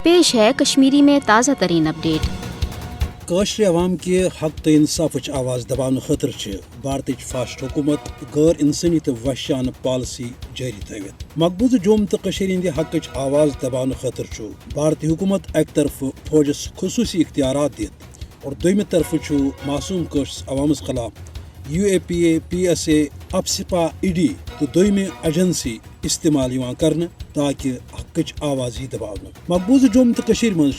پیش ہے کشمیری میں تازہ ترین اپڈیٹ۔ کاشر عوام کے حق تو انصاف آواز دباؤ خاطر بھارت فاسٹ حکومت غیر انسانی تو وحشیانہ پالسی جاری تھوت۔ مقبوضہ جوم تو ہند حق آواز دباؤ خاطر بھارتی حکومت اک طرف فوجس خصوصی اختیارات دت اور دویمہ طرف معصوم کاشر عوامس خلاف UAPA PSA AFSPA ED تو دویمہ ایجنسی استعمال کرنے تاکہ حق آواز ہی دباؤ۔ مقبوضہ جوم تو من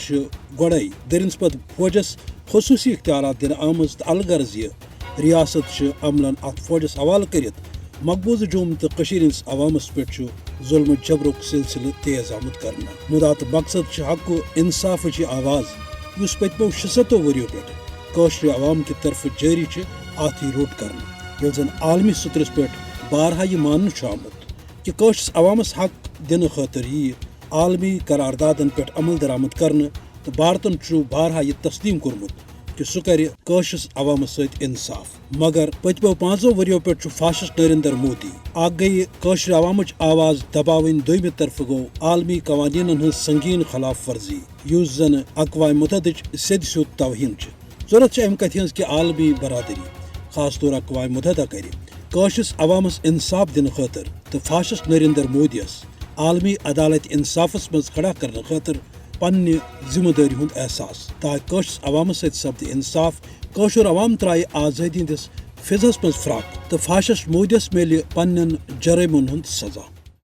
گوڑائی درنسپت فوجس خصوصی اختیارات دن آمز تو الغرض یہ ریاست عملن ات فوجس حوالہ کرت مقبوضہ جوم تو ہندس عوامس پہ ظلم جبرک سلسلہ تیز آمت کرنا۔ مدا تو مقصد حق و انصاف آواز اس پتمو 600 وریو پہ کاشر عوام کی طرف جاری ات روٹ کرنا، یل زن عالمی سطرس پہ بارہا یہ ماننا آمت کہ کاشرس عوامس حق دن خاطر یہ عالمی قراردادن پہ عمل درآمد کرنے تو بھارتن بارہا یہ تسلیم کورمت کہ سہ کر کاشرس عوامس ست انصاف، مگر پتمو 5 وریو پہ فاشسٹ نریندر مودی اخ گئی کاشر عوامچ آواز دباوین، دویمہ طرف گو عالمی قوانین ہز سنگین خلاف ورزی یس زن اقوام متحدہ سید سیود توہین ضرورت ام کتھ ہز کہ عالمی برادری خاص طور اقوام متحدہ کر کاشرس عوامس انصاف دن خاطر تو فاشسٹ نریندر مودیس عالمی عدالت انصافس مز کھڑا کرنے خاطر پنہ ذمہ داری ہند احساس، تاکہ کاشرس عوامس ست سپد انصاف، کاشر عوام ترائے آزادی ہندس فضحس مز فراق تو فاشسٹ مودیس ملہ پنن جرائمن ہند سزا۔